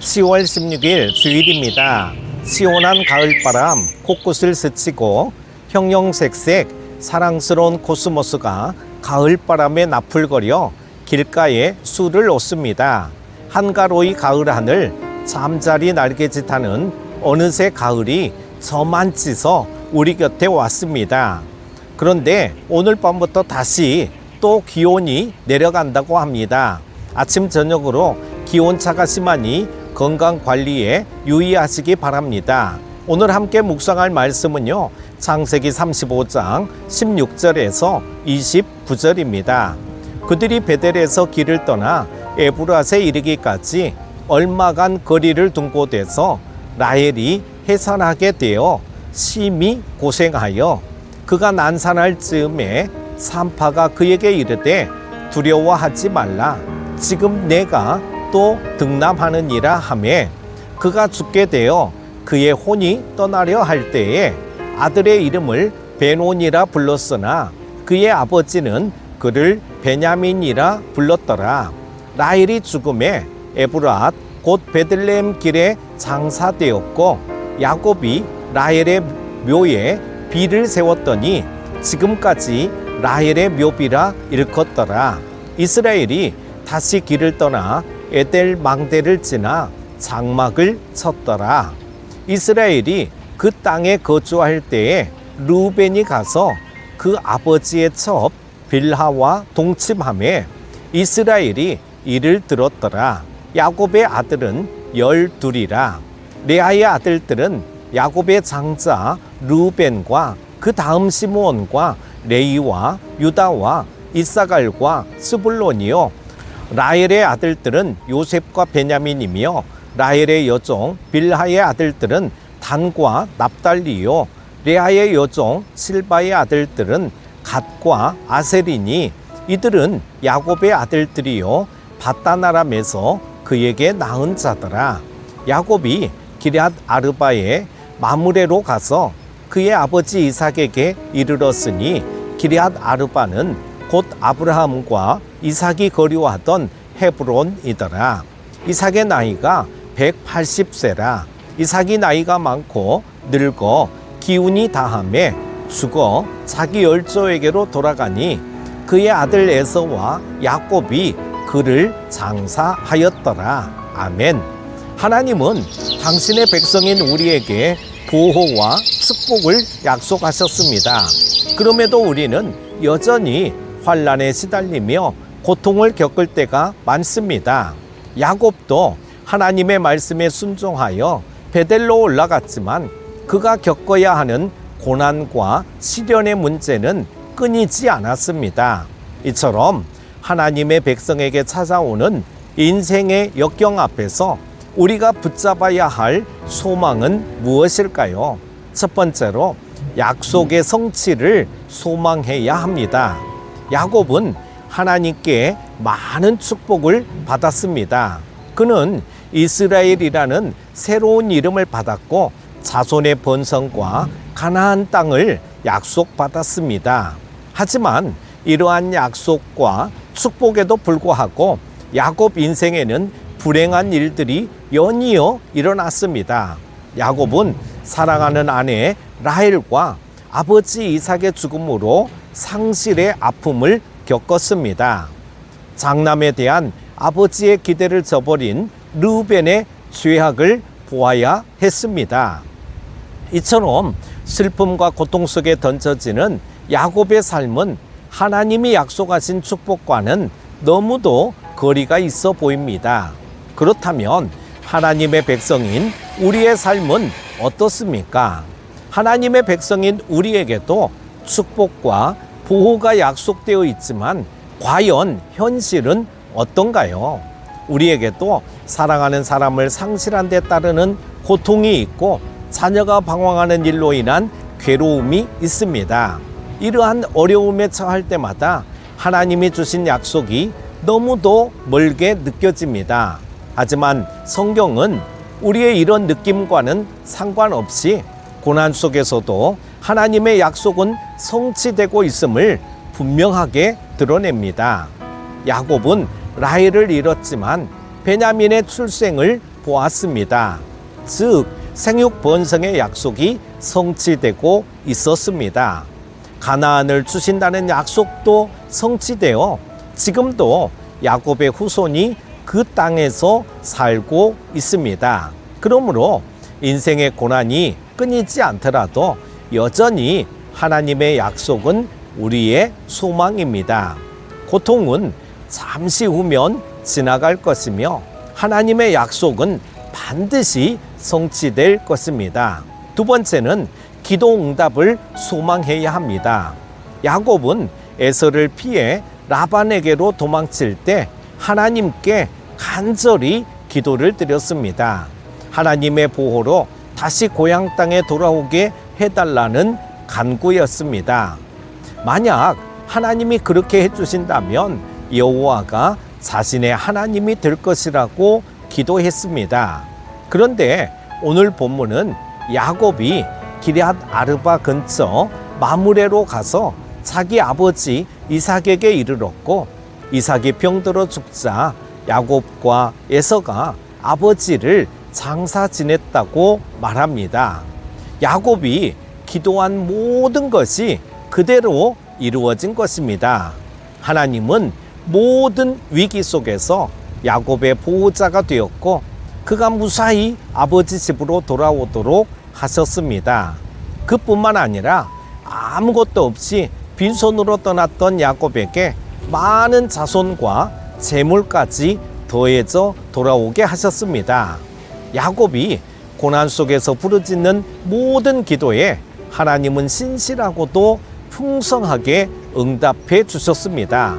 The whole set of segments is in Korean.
10월 16일 주일입니다. 시원한 가을바람 곳곳을 스치고 형형색색 사랑스러운 코스모스가 가을바람에 나풀거려 길가에 술을 놓습니다. 한가로이 가을 하늘 잠자리 날개짓하는 어느새 가을이 저만치서 우리 곁에 왔습니다. 그런데 오늘 밤부터 다시 또 기온이 내려간다고 합니다. 아침 저녁으로 기온차가 심하니 건강관리에 유의하시기 바랍니다. 오늘 함께 묵상할 말씀은요, 창세기 35장 16절에서 29절입니다. 그들이 베델에서 길을 떠나 에브랏에 이르기까지 얼마간 거리를 둔 곳에서 라헬이 해산하게 되어 심히 고생하여 그가 난산할 즈음에 산파가 그에게 이르되 두려워하지 말라. 지금 내가 또 등남하느니라 하매 그가 죽게 되어 그의 혼이 떠나려 할 때에 아들의 이름을 베논이라 불렀으나 그의 아버지는 그를 베냐민이라 불렀더라. 라헬이 죽음에 에브랏 곧 베들레헴 길에 장사되었고 야곱이 라헬의 묘에 비를 세웠더니 지금까지 라헬의 묘비라 일컫더라. 이스라엘이 다시 길을 떠나 에델 망대를 지나 장막을 쳤더라. 이스라엘이 그 땅에 거주할 때에 르우벤이 가서 그 아버지의 첩 빌하와 동침하매 이스라엘이 이를 들었더라. 야곱의 아들은 12이라. 레아의 아들들은 야곱의 장자 르우벤과 그 다음 시므온과 레이와 유다와 이사갈과 스불론이요. 라헬의 아들들은 요셉과 베냐민이며 라헬의 여종 빌하의 아들들은 단과 납달리요. 레아의 여종 실바의 아들들은 갓과 아셀이니 이들은 야곱의 아들들이요 밧다나람에서 그에게 낳은 자더라. 야곱이 기럇 아르바에 마므레로 가서 그의 아버지 이삭에게 이르렀으니 기럇 아르바는 곧 아브라함과 이삭이 거류하던 헤브론이더라. 이삭의 나이가 180세라. 이삭이 나이가 많고 늙어 기운이 다함에 죽어 자기 열조에게로 돌아가니 그의 아들 에서와 야곱이 그를 장사하였더라. 아멘. 하나님은 당신의 백성인 우리에게 보호와 축복을 약속하셨습니다. 그럼에도 우리는 여전히 환난에 시달리며 고통을 겪을 때가 많습니다. 야곱도 하나님의 말씀에 순종하여 베델로 올라갔지만 그가 겪어야 하는 고난과 시련의 문제는 끊이지 않았습니다. 이처럼 하나님의 백성에게 찾아오는 인생의 역경 앞에서 우리가 붙잡아야 할 소망은 무엇일까요? 첫 번째로 약속의 성취를 소망해야 합니다. 야곱은 하나님께 많은 축복을 받았습니다. 그는 이스라엘이라는 새로운 이름을 받았고 자손의 번성과 가나안 땅을 약속받았습니다. 하지만 이러한 약속과 축복에도 불구하고 야곱 인생에는 불행한 일들이 연이어 일어났습니다. 야곱은 사랑하는 아내 라헬과 아버지 이삭의 죽음으로 상실의 아픔을 겪었습니다. 장남에 대한 아버지의 기대를 저버린 르우벤의 죄악을 보아야 했습니다. 이처럼 슬픔과 고통 속에 던져지는 야곱의 삶은 하나님이 약속하신 축복과는 너무도 거리가 있어 보입니다. 그렇다면 하나님의 백성인 우리의 삶은 어떻습니까? 하나님의 백성인 우리에게도 축복과 보호가 약속되어 있지만 과연 현실은 어떤가요? 우리에게도 사랑하는 사람을 상실한 데 따르는 고통이 있고 자녀가 방황하는 일로 인한 괴로움이 있습니다. 이러한 어려움에 처할 때마다 하나님이 주신 약속이 너무도 멀게 느껴집니다. 하지만 성경은 우리의 이런 느낌과는 상관없이 고난 속에서도 하나님의 약속은 성취되고 있음을 분명하게 드러냅니다. 야곱은 라헬을 잃었지만 베냐민의 출생을 보았습니다. 즉 생육 번성의 약속이 성취되고 있었습니다. 가나안을 주신다는 약속도 성취되어 지금도 야곱의 후손이 그 땅에서 살고 있습니다. 그러므로 인생의 고난이 끊이지 않더라도 여전히 하나님의 약속은 우리의 소망입니다. 고통은 잠시 후면 지나갈 것이며 하나님의 약속은 반드시 성취될 것입니다. 두 번째는 기도 응답을 소망해야 합니다. 야곱은 에서를 피해 라반에게로 도망칠 때 하나님께 간절히 기도를 드렸습니다. 하나님의 보호로 다시 고향 땅에 돌아오게 해달라는 간구였습니다. 만약 하나님이 그렇게 해주신다면 여호와가 자신의 하나님이 될 것이라고 기도했습니다. 그런데 오늘 본문은 야곱이 기럇 아르바 근처 마므레로 가서 자기 아버지 이삭에게 이르렀고 이삭이 병들어 죽자 야곱과 에서가 아버지를 장사 지냈다고 말합니다. 야곱이 기도한 모든 것이 그대로 이루어진 것입니다. 하나님은 모든 위기 속에서 야곱의 보호자가 되었고 그가 무사히 아버지 집으로 돌아오도록 하셨습니다. 그뿐만 아니라 아무것도 없이 빈손으로 떠났던 야곱에게 많은 자손과 재물까지 더해져 돌아오게 하셨습니다. 야곱이 고난 속에서 부르짖는 모든 기도에 하나님은 신실하고도 풍성하게 응답해 주셨습니다.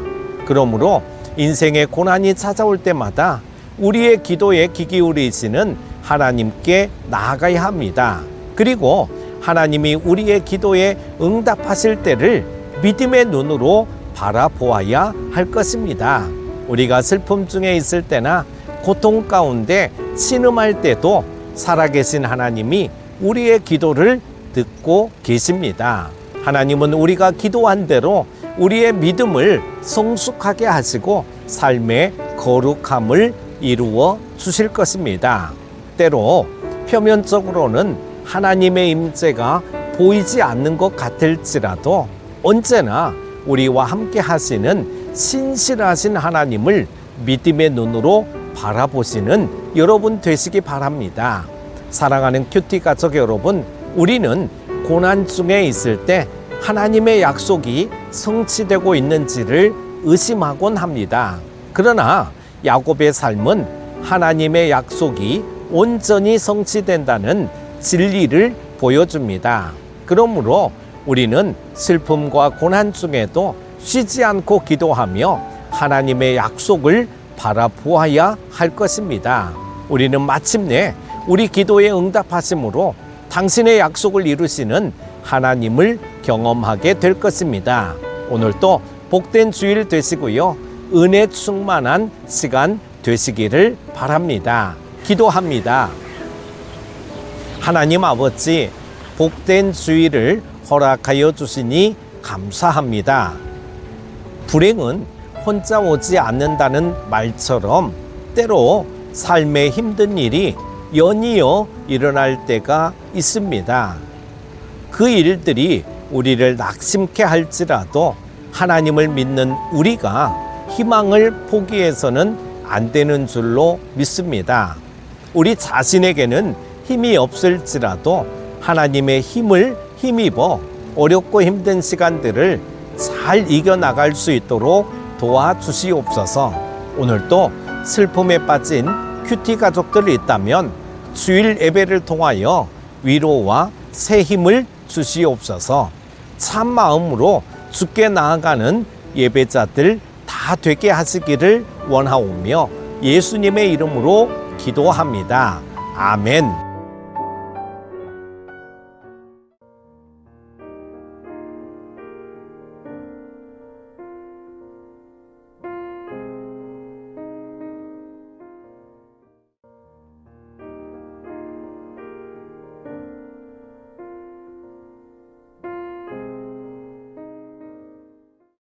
그러므로 인생의 고난이 찾아올 때마다 우리의 기도에 귀 기울이시는 하나님께 나아가야 합니다. 그리고 하나님이 우리의 기도에 응답하실 때를 믿음의 눈으로 바라보아야 할 것입니다. 우리가 슬픔 중에 있을 때나 고통 가운데 신음할 때도 살아계신 하나님이 우리의 기도를 듣고 계십니다. 하나님은 우리가 기도한 대로 우리의 믿음을 성숙하게 하시고 삶의 거룩함을 이루어 주실 것입니다. 때로 표면적으로는 하나님의 임재가 보이지 않는 것 같을지라도 언제나 우리와 함께 하시는 신실하신 하나님을 믿음의 눈으로 바라보시는 여러분 되시기 바랍니다. 사랑하는 큐티 가족 여러분, 우리는 고난 중에 있을 때 하나님의 약속이 성취되고 있는지를 의심하곤 합니다. 그러나 야곱의 삶은 하나님의 약속이 온전히 성취된다는 진리를 보여줍니다. 그러므로 우리는 슬픔과 고난 중에도 쉬지 않고 기도하며 하나님의 약속을 바라보아야 할 것입니다. 우리는 마침내 우리 기도에 응답하심으로 당신의 약속을 이루시는 하나님을 경험하게 될 것입니다. 오늘도 복된 주일 되시고요. 은혜 충만한 시간 되시기를 바랍니다. 기도합니다. 하나님 아버지, 복된 주일을 허락하여 주시니 감사합니다. 불행은 혼자 오지 않는다는 말처럼 때로 삶의 힘든 일이 연이어 일어날 때가 있습니다. 그 일들이 우리를 낙심케 할지라도 하나님을 믿는 우리가 희망을 포기해서는 안 되는 줄로 믿습니다. 우리 자신에게는 힘이 없을지라도 하나님의 힘을 힘입어 어렵고 힘든 시간들을 잘 이겨나갈 수 있도록 도와주시옵소서. 오늘도 슬픔에 빠진 큐티 가족들이 있다면 주일 예배를 통하여 위로와 새 힘을 주시옵소서. 참 마음으로 주께 나아가는 예배자들 다 되게 하시기를 원하오며 예수님의 이름으로 기도합니다. 아멘.